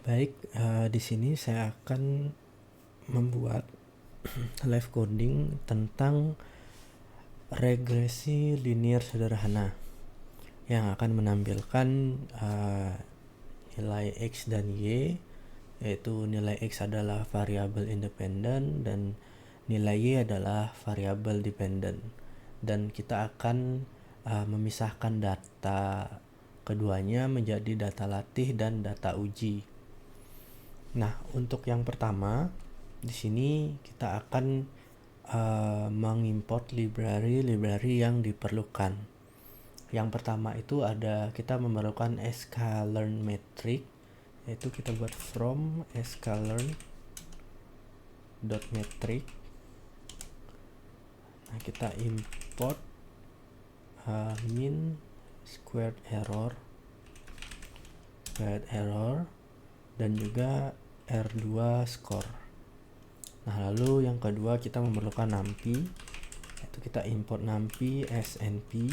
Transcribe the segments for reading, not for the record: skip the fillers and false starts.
Baik, di sini saya akan membuat live coding tentang regresi linear sederhana yang akan menampilkan nilai X dan Y, yaitu nilai X adalah variabel independen dan nilai Y adalah variabel dependen. Dan kita akan memisahkan data keduanya menjadi data latih dan data uji. Nah, untuk yang pertama, di sini kita akan mengimport library yang diperlukan. Yang pertama itu kita memerlukan sklearn metric, yaitu kita buat from sklearn.metric. Nah, kita import mean squared error dan juga R2 score. Nah, lalu yang kedua kita memerlukan numpy, yaitu kita import numpy snp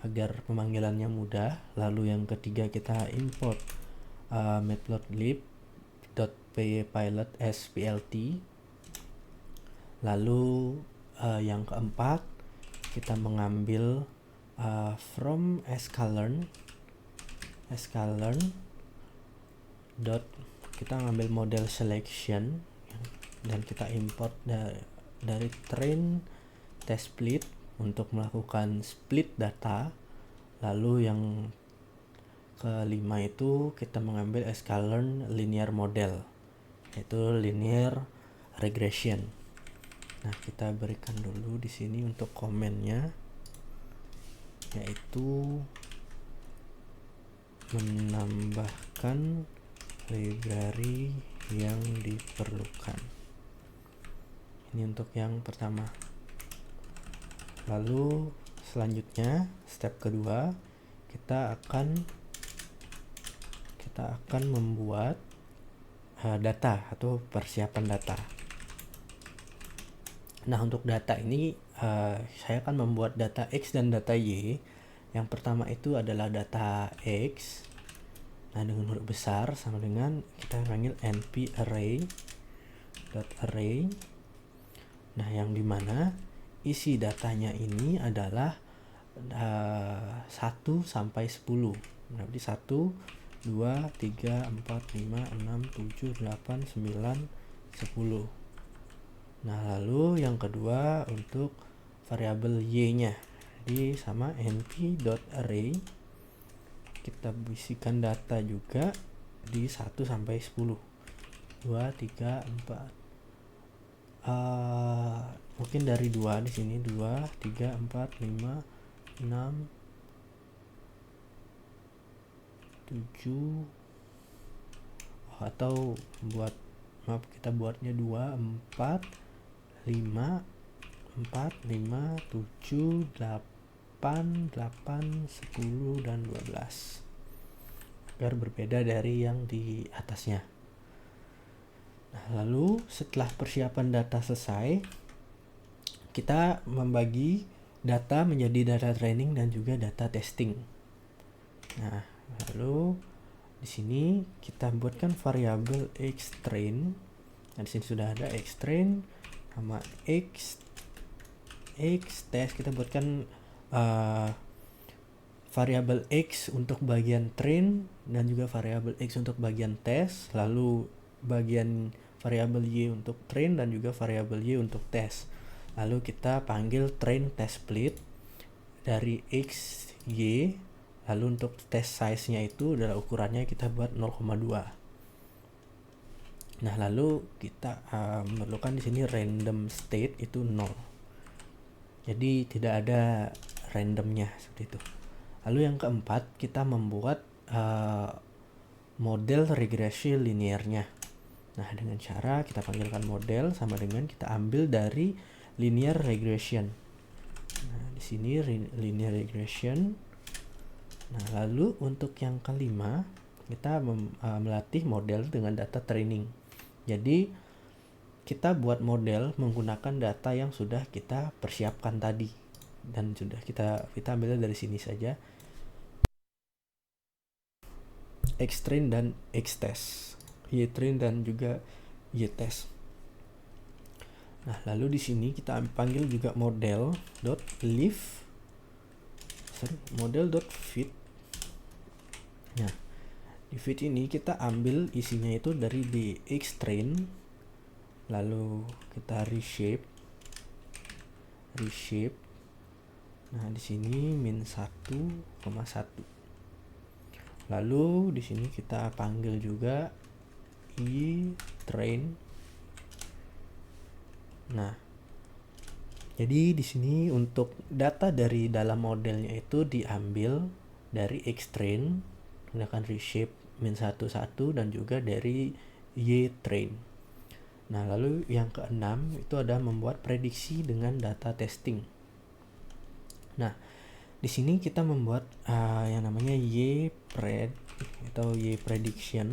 agar pemanggilannya mudah. Lalu yang ketiga kita import matplotlib.pypilot as plt. Lalu yang keempat kita mengambil from sklearn kita ngambil model selection dan kita import dari train test split untuk melakukan split data. Lalu yang kelima itu kita mengambil sklearn linear model, yaitu linear regression. Nah, kita berikan dulu di sini untuk komennya, yaitu menambahkan library yang diperlukan. Ini untuk yang pertama. Lalu selanjutnya step kedua kita akan membuat data atau persiapan data. Nah, untuk data ini saya akan membuat data X dan data Y. Yang pertama itu adalah data X. Nah, dengan huruf besar sama dengan kita panggil np array. Nah, yang dimana isi datanya ini adalah 1 sampai 10. Berarti 1, 2, 3, 4, 5, 6, 7, 8, 9, 10. Nah, lalu yang kedua untuk variabel y-nya. Jadi sama np.array kita bisikan data juga di 1 sampai 10. 2, 3, 4. Mungkin dari 2 di sini 2, 3, 4, 5, 6, 7. Atau kita buatnya 2, 4, 5, 7, 8, 10 dan 12 agar berbeda dari yang di atasnya. Nah, lalu setelah persiapan data selesai, kita membagi data menjadi data training dan juga data testing. Nah, lalu di sini kita buatkan variabel xtrain. Nah, di sini sudah ada xtrain sama x test. Kita buatkan variabel x untuk bagian train dan juga variabel x untuk bagian test, lalu bagian variabel y untuk train dan juga variabel y untuk test. Lalu kita panggil train test split dari x y. Lalu untuk test size-nya itu adalah ukurannya kita buat 0,2. Nah, lalu kita memerlukan di sini random state itu 0. Jadi tidak ada randomnya seperti itu. Lalu yang keempat kita membuat model regresi linearnya. Nah, dengan cara kita panggilkan model sama dengan kita ambil dari linear regression. Nah, di sini linear regression. Nah, lalu untuk yang kelima kita melatih model dengan data training. Jadi kita buat model menggunakan data yang sudah kita persiapkan tadi dan sudah kita ambil dari sini saja. Xtrain dan Xtest, Ytrain dan juga Ytest. Nah, lalu di sini kita panggil juga model.fit. Nah, di fit ini kita ambil isinya itu dari di Xtrain, lalu kita reshape. Nah, di sini -1,1. Lalu di sini kita panggil juga Ytrain. Nah, jadi di sini untuk data dari dalam modelnya itu diambil dari Xtrain menggunakan reshape -1,1 dan juga dari Ytrain. Nah, lalu yang keenam itu ada membuat prediksi dengan data testing. Nah, di sini kita membuat yang namanya Ypred atau Yprediction.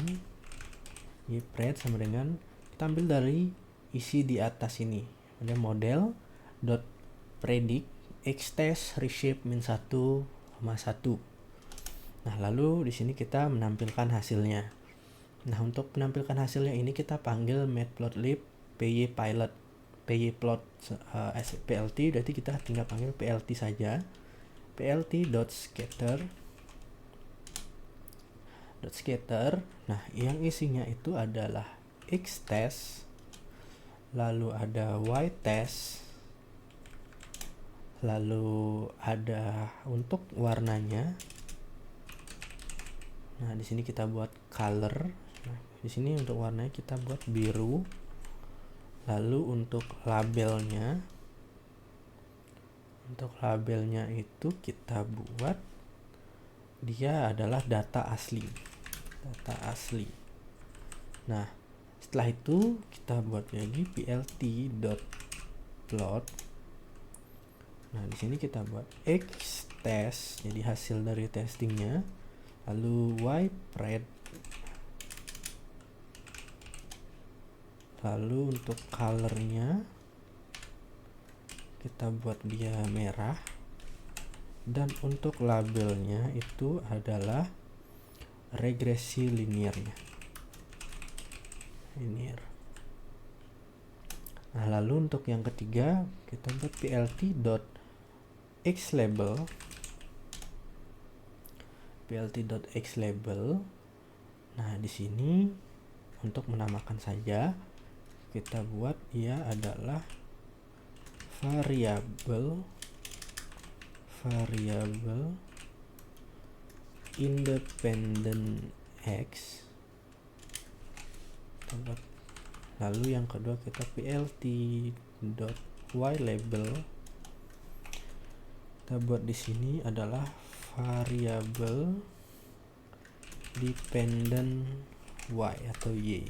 Ypred sama dengan kita ambil dari isi di atas ini. Ada model.predict Xtest reshape -1,1. Nah, lalu di sini kita menampilkan hasilnya. Nah, untuk menampilkan hasilnya ini kita panggil matplotlib pyplot plt, berarti kita tinggal panggil plt saja, plt.scatter. Nah, yang isinya itu adalah Xtest, lalu ada Ytest, lalu ada untuk warnanya. Nah, di sini kita buat color. Nah, di sini untuk warnanya kita buat biru. Lalu untuk labelnya itu kita buat dia adalah data asli. Nah, setelah itu kita buat lagi plt.plot. Nah, di sini kita buat Xtest, jadi hasil dari testingnya. Lalu Ypred. Lalu untuk colornya kita buat dia merah. Dan untuk labelnya itu adalah regresi linearnya. Nah, lalu untuk yang ketiga kita buat plt.xlabel. Nah, di sini untuk menamakan saja kita buat ia adalah variabel independent x. Lalu yang kedua kita plt.ylabel. Kita buat di sini adalah variabel dependent y atau y.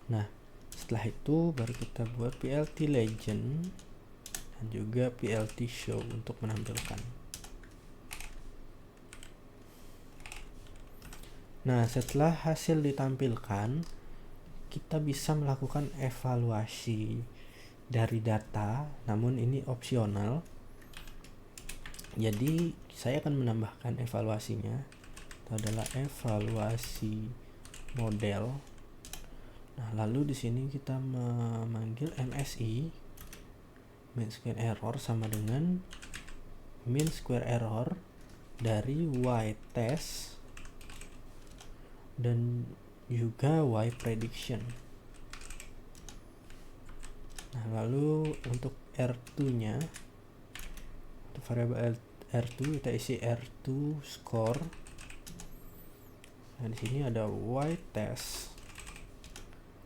Nah, setelah itu baru kita buat plt legend dan juga plt show untuk menampilkan. Nah, setelah hasil ditampilkan, kita bisa melakukan evaluasi dari data, namun ini opsional. Jadi saya akan menambahkan evaluasinya. Itu adalah evaluasi model. Nah, lalu di sini kita memanggil MSI, mean square error, sama dengan mean square error dari Ytest dan juga Yprediction. Nah, lalu untuk R2-nya, untuk variabel R2 kita isi R2 score. Nah, di sini ada Ytest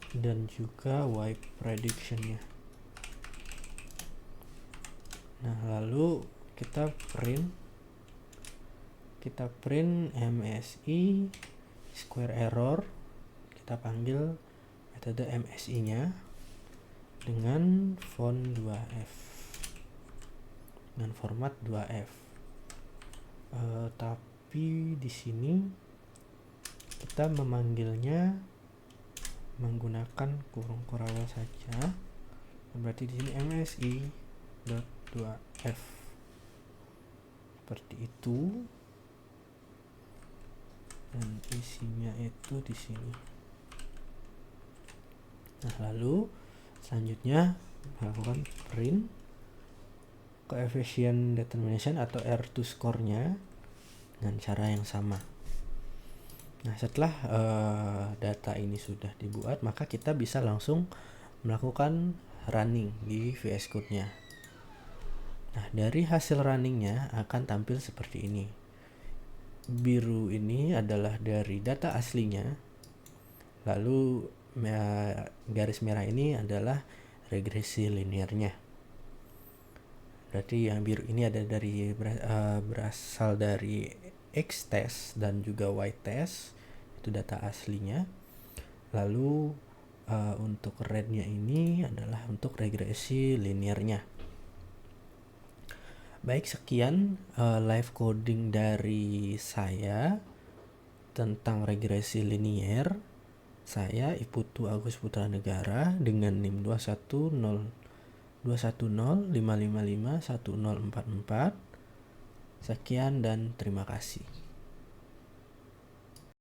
dan juga Yprediction-nya. Nah, lalu kita print MSI square error. Kita panggil metode MSI-nya dengan font 2F, dengan format 2F. Tapi di sini kita memanggilnya menggunakan kurung kurawal saja. Berarti di sini MSI.2F seperti itu. dan isinya itu di sini. Nah, lalu selanjutnya melakukan print coefficient determination atau R2 score-nya dengan cara yang sama. Nah, setelah data ini sudah dibuat, maka kita bisa langsung melakukan running di VS Code-nya. Nah, dari hasil runningnya akan tampil seperti ini. Biru ini adalah dari data aslinya, lalu garis merah ini adalah regresi linearnya. Berarti yang biru ini ada dari berasal dari X test dan juga Y test, itu data aslinya. Lalu untuk rednya ini adalah untuk regresi linearnya. Baik, sekian live coding dari saya tentang regresi linear. Saya Iputu Agus Putra Negara dengan NIM 21055551044. Sekian dan terima kasih.